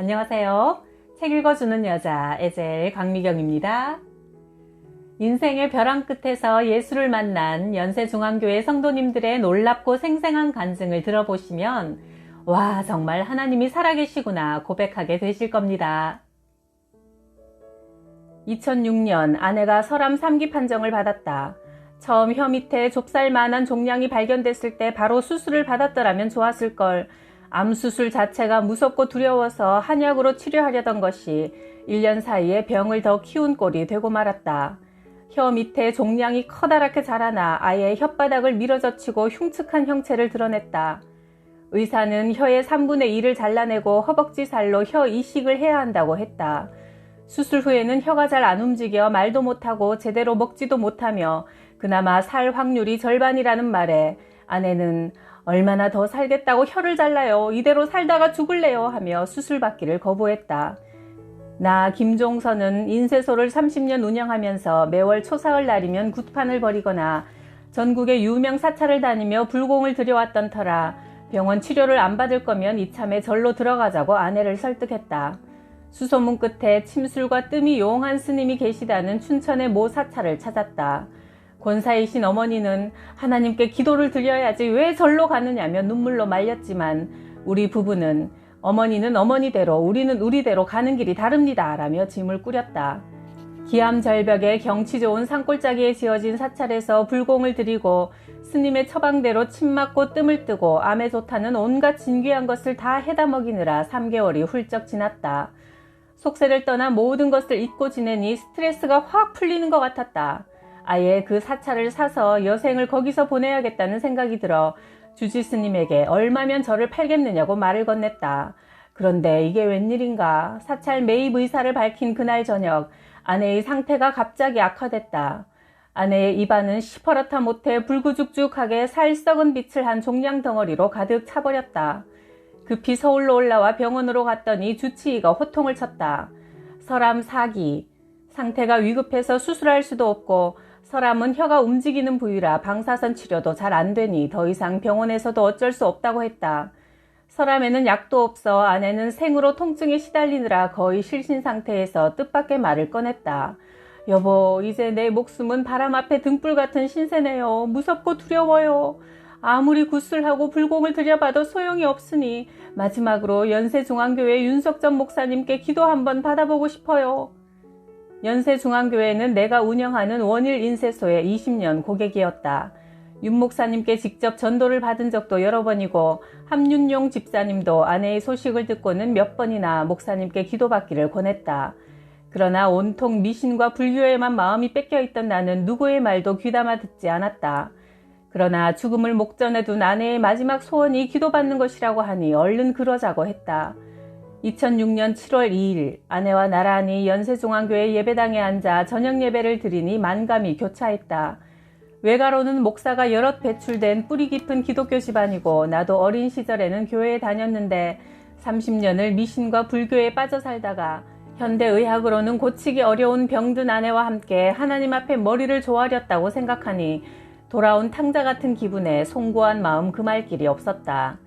안녕하세요. 책 읽어주는 여자 에젤 강미경입니다. 인생의 벼랑 끝에서 예수를 만난 연세중앙교회 성도님들의 놀랍고 생생한 간증을 들어보시면 와, 정말 하나님이 살아계시구나 고백하게 되실 겁니다. 2006년 아내가 설암 3기 판정을 받았다. 처음 혀 밑에 좁쌀만한 종양이 발견됐을 때 바로 수술을 받았더라면 좋았을걸. 암 수술 자체가 무섭고 두려워서 한약으로 치료하려던 것이 1년 사이에 병을 더 키운 꼴이 되고 말았다. 혀 밑에 종양이 커다랗게 자라나 아예 혓바닥을 밀어젖히고 흉측한 형체를 드러냈다. 의사는 혀의 3분의 1을 잘라내고 허벅지 살로 혀 이식을 해야 한다고 했다. 수술 후에는 혀가 잘 안 움직여 말도 못하고 제대로 먹지도 못하며 그나마 살 확률이 절반이라는 말에 아내는 얼마나 더 살겠다고 혀를 잘라요. 이대로 살다가 죽을래요 하며 수술 받기를 거부했다. 나 김종선은 인쇄소를 30년 운영하면서 매월 초사흘 날이면 굿판을 벌이거나 전국의 유명 사찰을 다니며 불공을 들여왔던 터라 병원 치료를 안 받을 거면 이참에 절로 들어가자고 아내를 설득했다. 수소문 끝에 침술과 뜸이 용한 스님이 계시다는 춘천의 모 사찰을 찾았다. 권사이신 어머니는 하나님께 기도를 드려야지 왜 절로 가느냐며 눈물로 말렸지만 우리 부부는 어머니는 어머니대로 우리는 우리대로 가는 길이 다릅니다 라며 짐을 꾸렸다. 기암절벽에 경치 좋은 산골짜기에 지어진 사찰에서 불공을 드리고 스님의 처방대로 침 맞고 뜸을 뜨고 암에 좋다는 온갖 진귀한 것을 다 해다 먹이느라 3개월이 훌쩍 지났다. 속세를 떠나 모든 것을 잊고 지내니 스트레스가 확 풀리는 것 같았다. 아예 그 사찰을 사서 여생을 거기서 보내야겠다는 생각이 들어 주지 스님에게 얼마면 저를 팔겠느냐고 말을 건넸다. 그런데 이게 웬일인가. 사찰 매입 의사를 밝힌 그날 저녁 아내의 상태가 갑자기 악화됐다. 아내의 입안은 시퍼렇다 못해 불구죽죽하게 살 썩은 빛을 한 종양 덩어리로 가득 차버렸다. 급히 서울로 올라와 병원으로 갔더니 주치의가 호통을 쳤다. 설암 4기. 상태가 위급해서 수술할 수도 없고 설암은 혀가 움직이는 부위라 방사선 치료도 잘 안 되니 더 이상 병원에서도 어쩔 수 없다고 했다. 설암에는 약도 없어 아내는 생으로 통증에 시달리느라 거의 실신 상태에서 뜻밖의 말을 꺼냈다. 여보, 이제 내 목숨은 바람 앞에 등불 같은 신세네요. 무섭고 두려워요. 아무리 굿술하고 불공을 들여봐도 소용이 없으니 마지막으로 연세중앙교회 윤석전 목사님께 기도 한번 받아보고 싶어요. 연세중앙교회는 내가 운영하는 원일 인쇄소의 20년 고객이었다. 윤 목사님께 직접 전도를 받은 적도 여러 번이고 함윤용 집사님도 아내의 소식을 듣고는 몇 번이나 목사님께 기도받기를 권했다. 그러나 온통 미신과 불교에만 마음이 뺏겨있던 나는 누구의 말도 귀담아 듣지 않았다. 그러나 죽음을 목전에 둔 아내의 마지막 소원이 기도받는 것이라고 하니 얼른 그러자고 했다. 2006년 7월 2일 아내와 나란히 연세중앙교회 예배당에 앉아 저녁 예배를 드리니 만감이 교차했다. 외가로는 목사가 여럿 배출된 뿌리 깊은 기독교 집안이고 나도 어린 시절에는 교회에 다녔는데 30년을 미신과 불교에 빠져 살다가 현대의학으로는 고치기 어려운 병든 아내와 함께 하나님 앞에 머리를 조아렸다고 생각하니 돌아온 탕자 같은 기분에 송구한 마음 금할 길이 없었다.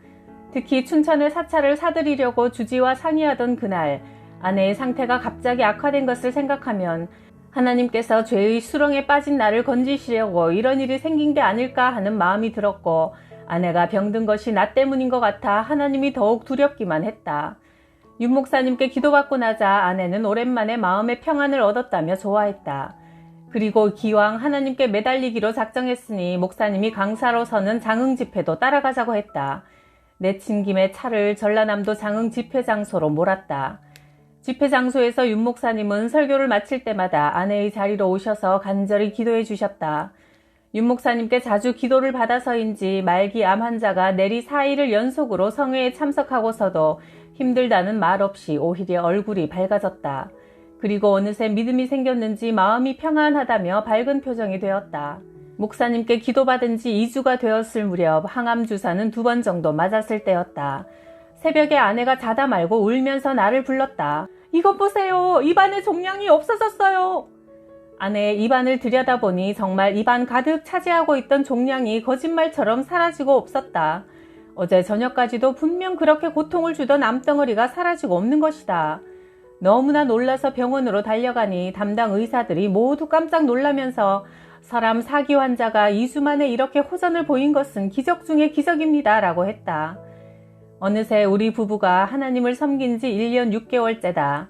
특히 춘천의 사찰을 사들이려고 주지와 상의하던 그날 아내의 상태가 갑자기 악화된 것을 생각하면 하나님께서 죄의 수렁에 빠진 나를 건지시려고 이런 일이 생긴 게 아닐까 하는 마음이 들었고 아내가 병든 것이 나 때문인 것 같아 하나님이 더욱 두렵기만 했다. 윤 목사님께 기도받고 나자 아내는 오랜만에 마음의 평안을 얻었다며 좋아했다. 그리고 기왕 하나님께 매달리기로 작정했으니 목사님이 강사로 서는 장흥 집회도 따라가자고 했다. 내친 김에 차를 전라남도 장흥 집회 장소로 몰았다. 집회 장소에서 윤 목사님은 설교를 마칠 때마다 아내의 자리로 오셔서 간절히 기도해 주셨다. 윤 목사님께 자주 기도를 받아서인지 말기 암 환자가 내리 4일을 연속으로 성회에 참석하고서도 힘들다는 말 없이 오히려 얼굴이 밝아졌다. 그리고 어느새 믿음이 생겼는지 마음이 평안하다며 밝은 표정이 되었다. 목사님께 기도받은 지 2주가 되었을 무렵 항암 주사는 2번 정도 맞았을 때였다. 새벽에 아내가 자다 말고 울면서 나를 불렀다. 이것 보세요. 입안에 종양이 없어졌어요. 아내의 입안을 들여다보니 정말 입안 가득 차지하고 있던 종양이 거짓말처럼 사라지고 없었다. 어제 저녁까지도 분명 그렇게 고통을 주던 암덩어리가 사라지고 없는 것이다. 너무나 놀라서 병원으로 달려가니 담당 의사들이 모두 깜짝 놀라면서 서람 4기 환자가 2주 만에 이렇게 호전을 보인 것은 기적 중의 기적입니다 라고 했다. 어느새 우리 부부가 하나님을 섬긴 지 1년 6개월째다.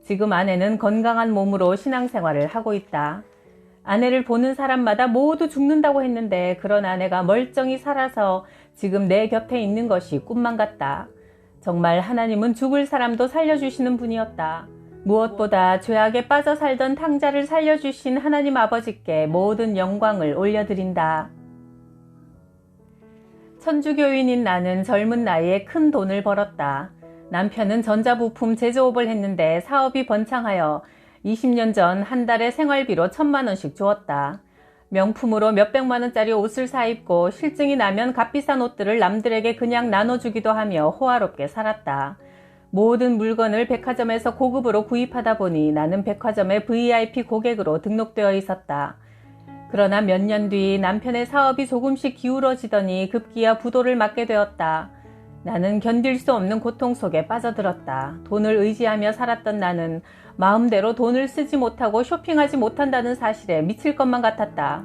지금 아내는 건강한 몸으로 신앙생활을 하고 있다. 아내를 보는 사람마다 모두 죽는다고 했는데 그런 아내가 멀쩡히 살아서 지금 내 곁에 있는 것이 꿈만 같다. 정말 하나님은 죽을 사람도 살려주시는 분이었다. 무엇보다 죄악에 빠져 살던 탕자를 살려주신 하나님 아버지께 모든 영광을 올려드린다. 천주교인인 나는 젊은 나이에 큰 돈을 벌었다. 남편은 전자부품 제조업을 했는데 사업이 번창하여 20년 전 한 달에 생활비로 1,000만 원씩 주었다. 명품으로 몇백만 원짜리 옷을 사입고 실증이 나면 값비싼 옷들을 남들에게 그냥 나눠주기도 하며 호화롭게 살았다. 모든 물건을 백화점에서 고급으로 구입하다 보니 나는 백화점의 VIP 고객으로 등록되어 있었다. 그러나 몇 년 뒤 남편의 사업이 조금씩 기울어지더니 급기야 부도를 맞게 되었다. 나는 견딜 수 없는 고통 속에 빠져들었다. 돈을 의지하며 살았던 나는 마음대로 돈을 쓰지 못하고 쇼핑하지 못한다는 사실에 미칠 것만 같았다.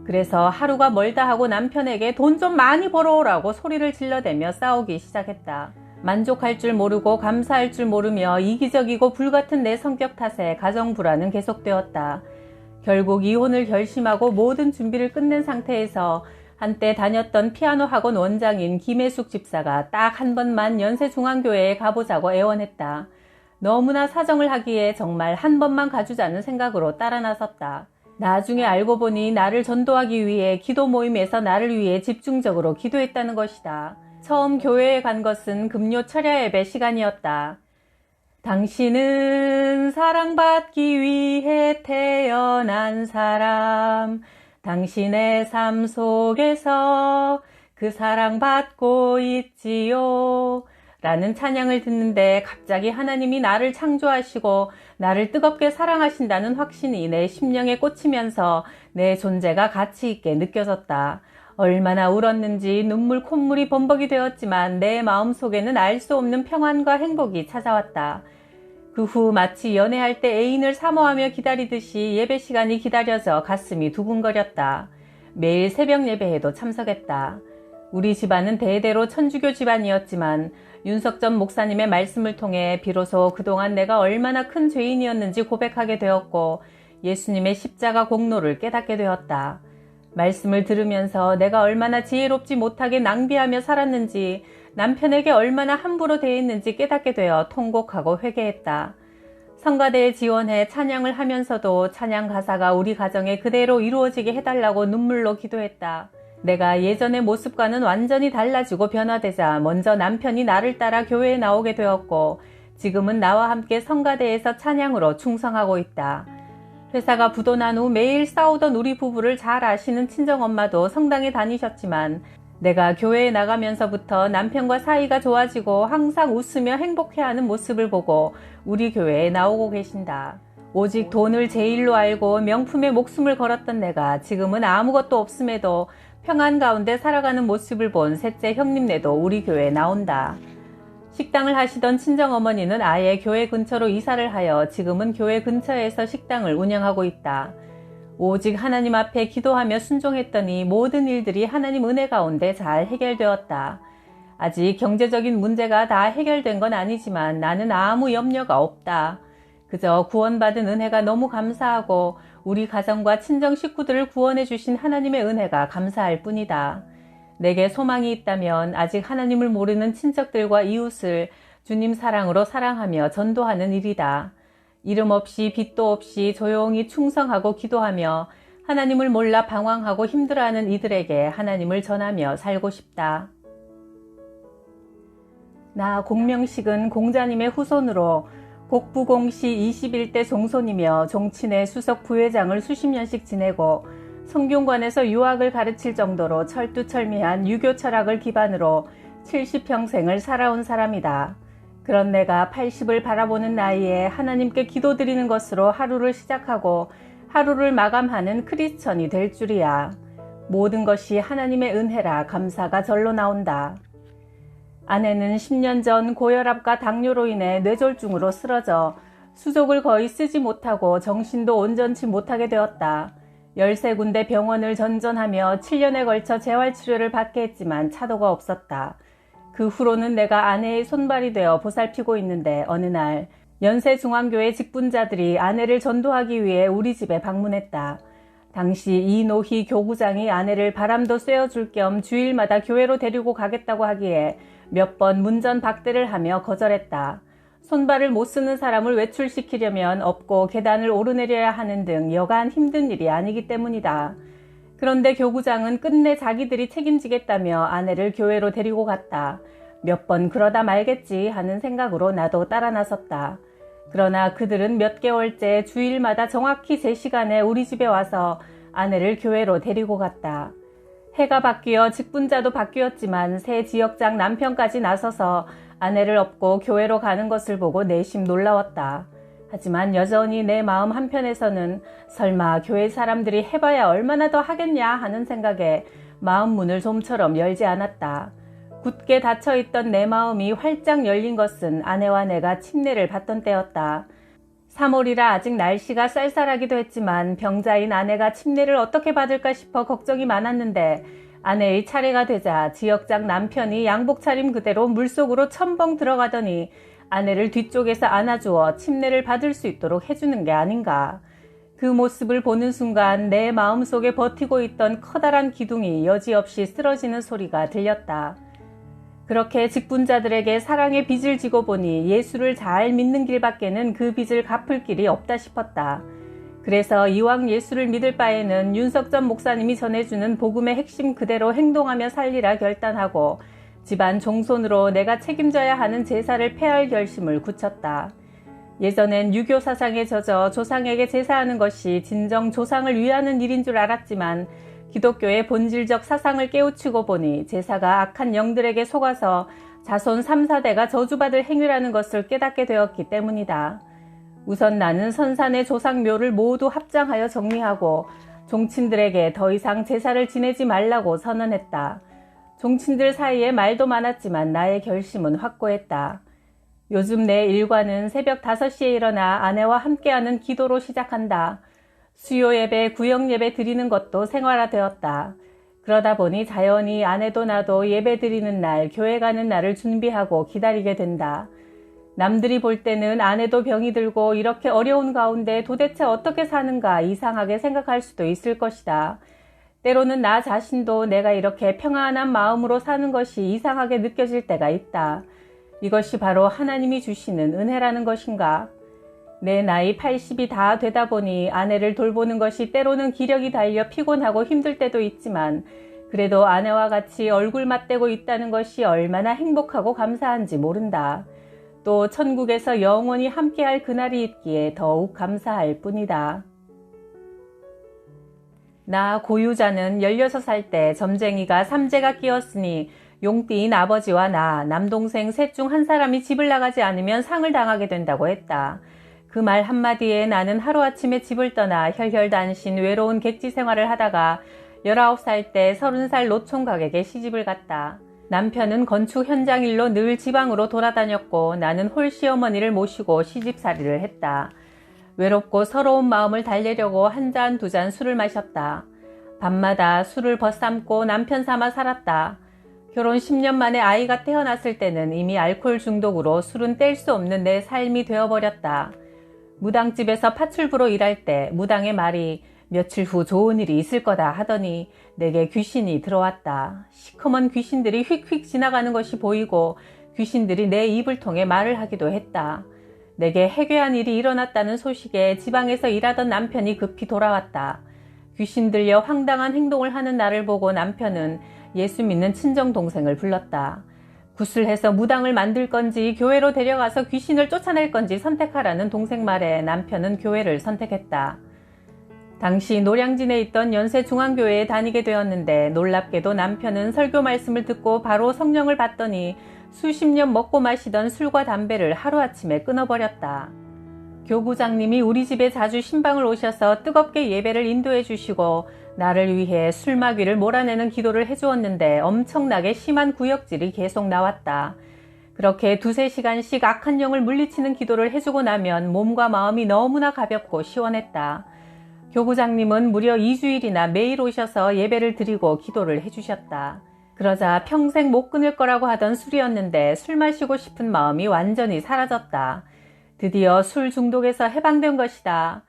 그래서 하루가 멀다 하고 남편에게 돈 좀 많이 벌어오라고 소리를 질러대며 싸우기 시작했다. 만족할 줄 모르고 감사할 줄 모르며 이기적이고 불같은 내 성격 탓에 가정 불화는 계속되었다. 결국 이혼을 결심하고 모든 준비를 끝낸 상태에서 한때 다녔던 피아노 학원 원장인 김혜숙 집사가 딱 한 번만 연세중앙교회에 가보자고 애원했다. 너무나 사정을 하기에 정말 한 번만 가주자는 생각으로 따라 나섰다. 나중에 알고 보니 나를 전도하기 위해 기도 모임에서 나를 위해 집중적으로 기도했다는 것이다. 처음 교회에 간 것은 금요 철야 예배 시간이었다. 당신은 사랑받기 위해 태어난 사람, 당신의 삶 속에서 그 사랑받고 있지요 라는 찬양을 듣는데 갑자기 하나님이 나를 창조하시고 나를 뜨겁게 사랑하신다는 확신이 내 심령에 꽂히면서 내 존재가 가치 있게 느껴졌다. 얼마나 울었는지 눈물 콧물이 범벅이 되었지만 내 마음속에는 알 수 없는 평안과 행복이 찾아왔다. 그 후 마치 연애할 때 애인을 사모하며 기다리듯이 예배 시간이 기다려져 가슴이 두근거렸다. 매일 새벽 예배에도 참석했다. 우리 집안은 대대로 천주교 집안이었지만 윤석전 목사님의 말씀을 통해 비로소 그동안 내가 얼마나 큰 죄인이었는지 고백하게 되었고 예수님의 십자가 공로를 깨닫게 되었다. 말씀을 들으면서 내가 얼마나 지혜롭지 못하게 낭비하며 살았는지 남편에게 얼마나 함부로 대했는지 깨닫게 되어 통곡하고 회개했다. 성가대에 지원해 찬양을 하면서도 찬양 가사가 우리 가정에 그대로 이루어지게 해달라고 눈물로 기도했다. 내가 예전의 모습과는 완전히 달라지고 변화되자 먼저 남편이 나를 따라 교회에 나오게 되었고 지금은 나와 함께 성가대에서 찬양으로 충성하고 있다. 회사가 부도난 후 매일 싸우던 우리 부부를 잘 아시는 친정엄마도 성당에 다니셨지만 내가 교회에 나가면서부터 남편과 사이가 좋아지고 항상 웃으며 행복해하는 모습을 보고 우리 교회에 나오고 계신다. 오직 돈을 제일로 알고 명품에 목숨을 걸었던 내가 지금은 아무것도 없음에도 평안 가운데 살아가는 모습을 본 셋째 형님네도 우리 교회에 나온다. 식당을 하시던 친정어머니는 아예 교회 근처로 이사를 하여 지금은 교회 근처에서 식당을 운영하고 있다. 오직 하나님 앞에 기도하며 순종했더니 모든 일들이 하나님 은혜 가운데 잘 해결되었다. 아직 경제적인 문제가 다 해결된 건 아니지만 나는 아무 염려가 없다. 그저 구원받은 은혜가 너무 감사하고 우리 가정과 친정 식구들을 구원해 주신 하나님의 은혜가 감사할 뿐이다. 내게 소망이 있다면 아직 하나님을 모르는 친척들과 이웃을 주님 사랑으로 사랑하며 전도하는 일이다. 이름 없이 빚도 없이 조용히 충성하고 기도하며 하나님을 몰라 방황하고 힘들어하는 이들에게 하나님을 전하며 살고 싶다. 나 공명식은 공자님의 후손으로 곡부공시 21대 종손이며 종친의 수석 부회장을 수십 년씩 지내고 성균관에서 유학을 가르칠 정도로 철두철미한 유교 철학을 기반으로 70평생을 살아온 사람이다. 그런 내가 80을 바라보는 나이에 하나님께 기도드리는 것으로 하루를 시작하고 하루를 마감하는 크리스천이 될 줄이야. 모든 것이 하나님의 은혜라 감사가 절로 나온다. 아내는 10년 전 고혈압과 당뇨로 인해 뇌졸중으로 쓰러져 수족을 거의 쓰지 못하고 정신도 온전치 못하게 되었다. 13군데 병원을 전전하며 7년에 걸쳐 재활치료를 받게 했지만 차도가 없었다. 그 후로는 내가 아내의 손발이 되어 보살피고 있는데 어느 날 연세중앙교회 직분자들이 아내를 전도하기 위해 우리 집에 방문했다. 당시 이노희 교구장이 아내를 바람도 쐬어줄 겸 주일마다 교회로 데리고 가겠다고 하기에 몇 번 문전박대를 하며 거절했다. 손발을 못 쓰는 사람을 외출시키려면 업고 계단을 오르내려야 하는 등 여간 힘든 일이 아니기 때문이다. 그런데 교구장은 끝내 자기들이 책임지겠다며 아내를 교회로 데리고 갔다. 몇 번 그러다 말겠지 하는 생각으로 나도 따라 나섰다. 그러나 그들은 몇 개월째 주일마다 정확히 제 시간에 우리 집에 와서 아내를 교회로 데리고 갔다. 해가 바뀌어 직분자도 바뀌었지만 새 지역장 남편까지 나서서 아내를 업고 교회로 가는 것을 보고 내심 놀라웠다. 하지만 여전히 내 마음 한편에서는 설마 교회 사람들이 해봐야 얼마나 더 하겠냐 하는 생각에 마음 문을 좀처럼 열지 않았다. 굳게 닫혀있던 내 마음이 활짝 열린 것은 아내와 내가 침례를 받던 때였다. 3월이라 아직 날씨가 쌀쌀하기도 했지만 병자인 아내가 침례를 어떻게 받을까 싶어 걱정이 많았는데 아내의 차례가 되자 지역장 남편이 양복 차림 그대로 물속으로 첨벙 들어가더니 아내를 뒤쪽에서 안아주어 침례를 받을 수 있도록 해주는 게 아닌가. 그 모습을 보는 순간 내 마음속에 버티고 있던 커다란 기둥이 여지없이 쓰러지는 소리가 들렸다. 그렇게 직분자들에게 사랑의 빚을 지고 보니 예수를 잘 믿는 길밖에는 그 빚을 갚을 길이 없다 싶었다. 그래서 이왕 예수를 믿을 바에는 윤석전 목사님이 전해주는 복음의 핵심 그대로 행동하며 살리라 결단하고 집안 종손으로 내가 책임져야 하는 제사를 폐할 결심을 굳혔다. 예전엔 유교 사상에 젖어 조상에게 제사하는 것이 진정 조상을 위하는 일인 줄 알았지만 기독교의 본질적 사상을 깨우치고 보니 제사가 악한 영들에게 속아서 자손 3, 4대가 저주받을 행위라는 것을 깨닫게 되었기 때문이다. 우선 나는 선산의 조상묘를 모두 합장하여 정리하고 종친들에게 더 이상 제사를 지내지 말라고 선언했다. 종친들 사이에 말도 많았지만 나의 결심은 확고했다. 요즘 내 일과는 새벽 5시에 일어나 아내와 함께하는 기도로 시작한다. 수요 예배, 구역 예배 드리는 것도 생활화되었다. 그러다 보니 자연히 아내도 나도 예배 드리는 날, 교회 가는 날을 준비하고 기다리게 된다. 남들이 볼 때는 아내도 병이 들고 이렇게 어려운 가운데 도대체 어떻게 사는가 이상하게 생각할 수도 있을 것이다. 때로는 나 자신도 내가 이렇게 평안한 마음으로 사는 것이 이상하게 느껴질 때가 있다. 이것이 바로 하나님이 주시는 은혜라는 것인가? 내 나이 80이 다 되다 보니 아내를 돌보는 것이 때로는 기력이 달려 피곤하고 힘들 때도 있지만 그래도 아내와 같이 얼굴 맞대고 있다는 것이 얼마나 행복하고 감사한지 모른다. 또 천국에서 영원히 함께할 그날이 있기에 더욱 감사할 뿐이다. 나 고유자는 16살 때 점쟁이가 삼재가 끼었으니 용띠인 아버지와 나, 남동생 셋 중 한 사람이 집을 나가지 않으면 상을 당하게 된다고 했다. 그 말 한마디에 나는 하루아침에 집을 떠나 혈혈단신 외로운 객지 생활을 하다가 19살 때 30살 노총각에게 시집을 갔다. 남편은 건축 현장 일로 늘 지방으로 돌아다녔고 나는 홀시어머니를 모시고 시집살이를 했다. 외롭고 서러운 마음을 달래려고 한 잔, 두 잔 술을 마셨다. 밤마다 술을 벗삼고 남편 삼아 살았다. 결혼 10년 만에 아이가 태어났을 때는 이미 알코올 중독으로 술은 뗄 수 없는 내 삶이 되어버렸다. 무당집에서 파출부로 일할 때 무당의 말이 며칠 후 좋은 일이 있을 거다 하더니 내게 귀신이 들어왔다. 시커먼 귀신들이 휙휙 지나가는 것이 보이고 귀신들이 내 입을 통해 말을 하기도 했다. 내게 해괴한 일이 일어났다는 소식에 지방에서 일하던 남편이 급히 돌아왔다. 귀신 들려 황당한 행동을 하는 나를 보고 남편은 예수 믿는 친정 동생을 불렀다. 구슬해서 무당을 만들 건지 교회로 데려가서 귀신을 쫓아낼 건지 선택하라는 동생 말에 남편은 교회를 선택했다. 당시 노량진에 있던 연세중앙교회에 다니게 되었는데 놀랍게도 남편은 설교 말씀을 듣고 바로 성령을 받더니 수십 년 먹고 마시던 술과 담배를 하루아침에 끊어버렸다. 교구장님이 우리 집에 자주 신방을 오셔서 뜨겁게 예배를 인도해 주시고 나를 위해 술마귀를 몰아내는 기도를 해주었는데 엄청나게 심한 구역질이 계속 나왔다. 그렇게 2~3시간씩 악한 영을 물리치는 기도를 해주고 나면 몸과 마음이 너무나 가볍고 시원했다. 교구장님은 무려 2주일이나 매일 오셔서 예배를 드리고 기도를 해주셨다. 그러자 평생 못 끊을 거라고 하던 술이었는데 술 마시고 싶은 마음이 완전히 사라졌다. 드디어 술 중독에서 해방된 것이다.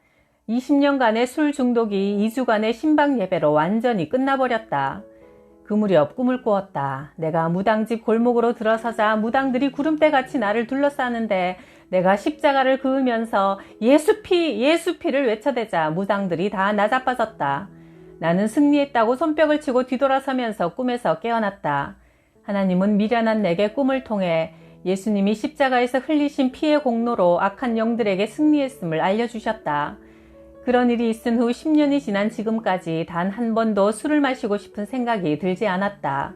20년간의 술 중독이 2주간의 신방 예배로 완전히 끝나버렸다. 그 무렵 꿈을 꾸었다. 내가 무당집 골목으로 들어서자 무당들이 구름대같이 나를 둘러싸는데 내가 십자가를 그으면서 예수피, 예수피를 외쳐대자 무당들이 다 나자빠졌다. 나는 승리했다고 손뼉을 치고 뒤돌아서면서 꿈에서 깨어났다. 하나님은 미련한 내게 꿈을 통해 예수님이 십자가에서 흘리신 피의 공로로 악한 영들에게 승리했음을 알려주셨다. 그런 일이 있은 후 10년이 지난 지금까지 단 한 번도 술을 마시고 싶은 생각이 들지 않았다.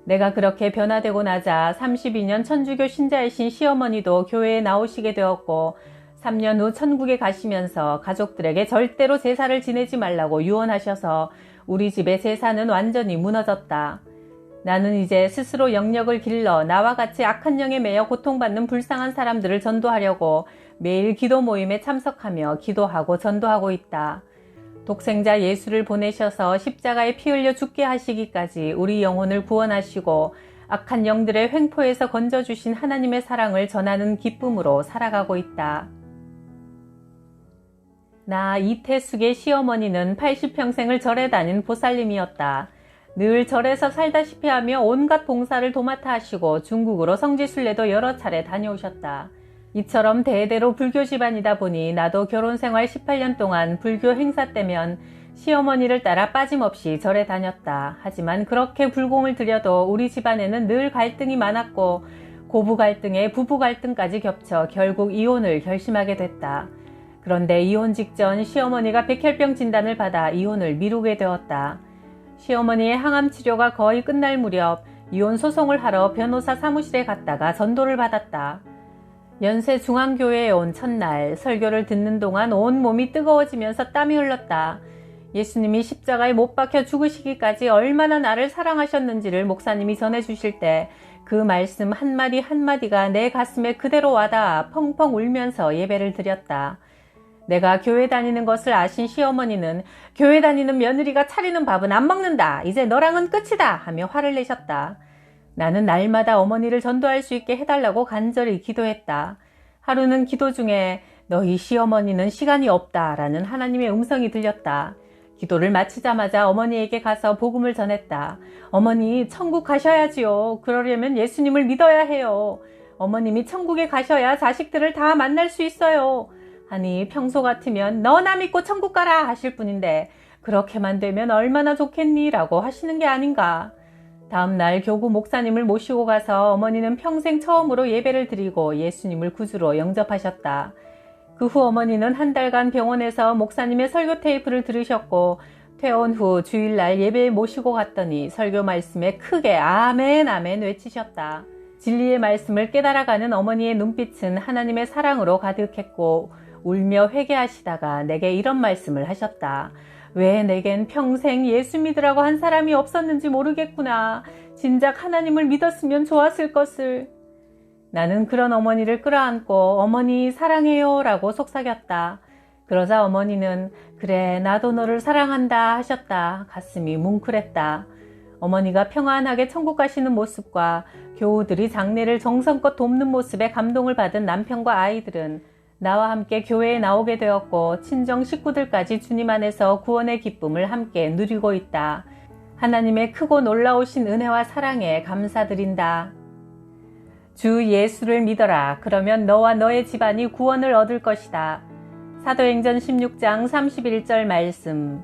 내가 그렇게 변화되고 나자 32년 천주교 신자이신 시어머니도 교회에 나오시게 되었고 3년 후 천국에 가시면서 가족들에게 절대로 제사를 지내지 말라고 유언하셔서 우리 집의 제사는 완전히 무너졌다. 나는 이제 스스로 영역을 길러 나와 같이 악한 영에 매여 고통받는 불쌍한 사람들을 전도하려고 매일 기도 모임에 참석하며 기도하고 전도하고 있다. 독생자 예수를 보내셔서 십자가에 피 흘려 죽게 하시기까지 우리 영혼을 구원하시고 악한 영들의 횡포에서 건져주신 하나님의 사랑을 전하는 기쁨으로 살아가고 있다. 나 이태숙의 시어머니는 80평생을 절에 다닌 보살님이었다. 늘 절에서 살다시피 하며 온갖 봉사를 도맡아 하시고 중국으로 성지순례도 여러 차례 다녀오셨다. 이처럼 대대로 불교 집안이다 보니 나도 결혼생활 18년 동안 불교 행사 때면 시어머니를 따라 빠짐없이 절에 다녔다. 하지만 그렇게 불공을 들여도 우리 집안에는 늘 갈등이 많았고 고부 갈등에 부부 갈등까지 겹쳐 결국 이혼을 결심하게 됐다. 그런데 이혼 직전 시어머니가 백혈병 진단을 받아 이혼을 미루게 되었다. 시어머니의 항암 치료가 거의 끝날 무렵 이혼 소송을 하러 변호사 사무실에 갔다가 전도를 받았다. 연세중앙교회에 온 첫날 설교를 듣는 동안 온몸이 뜨거워지면서 땀이 흘렀다. 예수님이 십자가에 못 박혀 죽으시기까지 얼마나 나를 사랑하셨는지를 목사님이 전해주실 때 그 말씀 한마디 한마디가 내 가슴에 그대로 와닿아 펑펑 울면서 예배를 드렸다. 내가 교회 다니는 것을 아신 시어머니는 교회 다니는 며느리가 차리는 밥은 안 먹는다. 이제 너랑은 끝이다 하며 화를 내셨다. 나는 날마다 어머니를 전도할 수 있게 해달라고 간절히 기도했다. 하루는 기도 중에 너희 시어머니는 시간이 없다 라는 하나님의 음성이 들렸다. 기도를 마치자마자 어머니에게 가서 복음을 전했다. 어머니, 천국 가셔야지요. 그러려면 예수님을 믿어야 해요. 어머님이 천국에 가셔야 자식들을 다 만날 수 있어요. 아니, 평소 같으면 너나 믿고 천국 가라 하실 분인데 그렇게만 되면 얼마나 좋겠니? 라고 하시는 게 아닌가. 다음날 교구 목사님을 모시고 가서 어머니는 평생 처음으로 예배를 드리고 예수님을 구주로 영접하셨다. 그 후 어머니는 한 달간 병원에서 목사님의 설교 테이프를 들으셨고 퇴원 후 주일날 예배에 모시고 갔더니 설교 말씀에 크게 아멘 아멘 외치셨다. 진리의 말씀을 깨달아가는 어머니의 눈빛은 하나님의 사랑으로 가득했고 울며 회개하시다가 내게 이런 말씀을 하셨다. 왜 내겐 평생 예수 믿으라고 한 사람이 없었는지 모르겠구나. 진작 하나님을 믿었으면 좋았을 것을. 나는 그런 어머니를 끌어안고 어머니 사랑해요 라고 속삭였다. 그러자 어머니는 그래 나도 너를 사랑한다 하셨다. 가슴이 뭉클했다. 어머니가 평안하게 천국 가시는 모습과 교우들이 장례를 정성껏 돕는 모습에 감동을 받은 남편과 아이들은 나와 함께 교회에 나오게 되었고 친정 식구들까지 주님 안에서 구원의 기쁨을 함께 누리고 있다. 하나님의 크고 놀라우신 은혜와 사랑에 감사드린다. 주 예수를 믿어라. 그러면 너와 너의 집안이 구원을 얻을 것이다. 사도행전 16장 31절 말씀.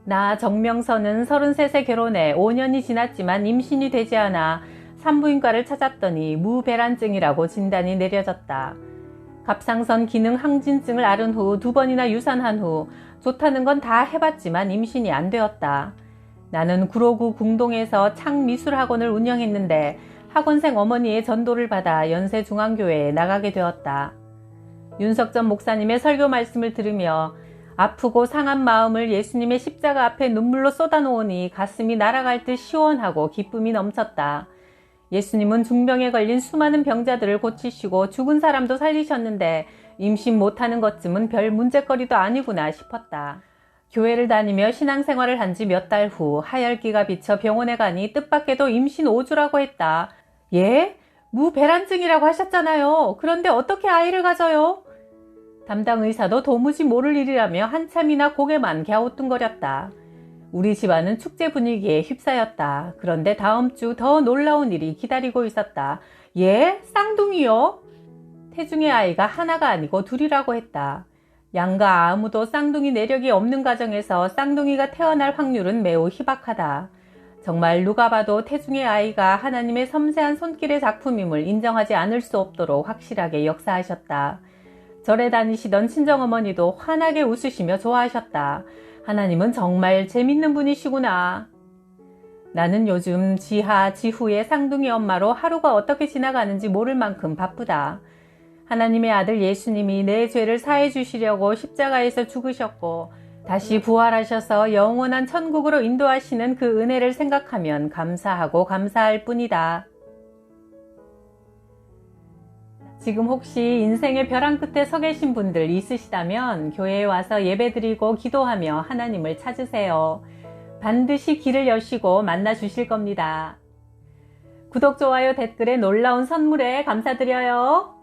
나 정명선은 33세 결혼해 5년이 지났지만 임신이 되지 않아 산부인과를 찾았더니 무배란증이라고 진단이 내려졌다. 갑상선 기능 항진증을 앓은 후 2번이나 유산한 후 좋다는 건 다 해봤지만 임신이 안 되었다. 나는 구로구 궁동에서 창미술학원을 운영했는데 학원생 어머니의 전도를 받아 연세중앙교회에 나가게 되었다. 윤석전 목사님의 설교 말씀을 들으며 아프고 상한 마음을 예수님의 십자가 앞에 눈물로 쏟아놓으니 가슴이 날아갈 듯 시원하고 기쁨이 넘쳤다. 예수님은 중병에 걸린 수많은 병자들을 고치시고 죽은 사람도 살리셨는데 임신 못하는 것쯤은 별 문제거리도 아니구나 싶었다. 교회를 다니며 신앙생활을 한 지 몇 달 후 하열기가 비쳐 병원에 가니 뜻밖에도 임신 5주라고 했다. 예? 무배란증이라고 하셨잖아요. 그런데 어떻게 아이를 가져요? 담당 의사도 도무지 모를 일이라며 한참이나 고개만 갸우뚱거렸다. 우리 집안은 축제 분위기에 휩싸였다. 그런데 다음 주 더 놀라운 일이 기다리고 있었다. 예? 쌍둥이요? 태중의 아이가 하나가 아니고 둘이라고 했다. 양가 아무도 쌍둥이 내력이 없는 가정에서 쌍둥이가 태어날 확률은 매우 희박하다. 정말 누가 봐도 태중의 아이가 하나님의 섬세한 손길의 작품임을 인정하지 않을 수 없도록 확실하게 역사하셨다. 절에 다니시던 친정어머니도 환하게 웃으시며 좋아하셨다. 하나님은 정말 재밌는 분이시구나. 나는 요즘 지하, 지후의 쌍둥이 엄마로 하루가 어떻게 지나가는지 모를 만큼 바쁘다. 하나님의 아들 예수님이 내 죄를 사해 주시려고 십자가에서 죽으셨고 다시 부활하셔서 영원한 천국으로 인도하시는 그 은혜를 생각하면 감사하고 감사할 뿐이다. 지금 혹시 인생의 벼랑 끝에 서 계신 분들 있으시다면 교회에 와서 예배드리고 기도하며 하나님을 찾으세요. 반드시 길을 여시고 만나 주실 겁니다. 구독, 좋아요, 댓글에 놀라운 선물에 감사드려요.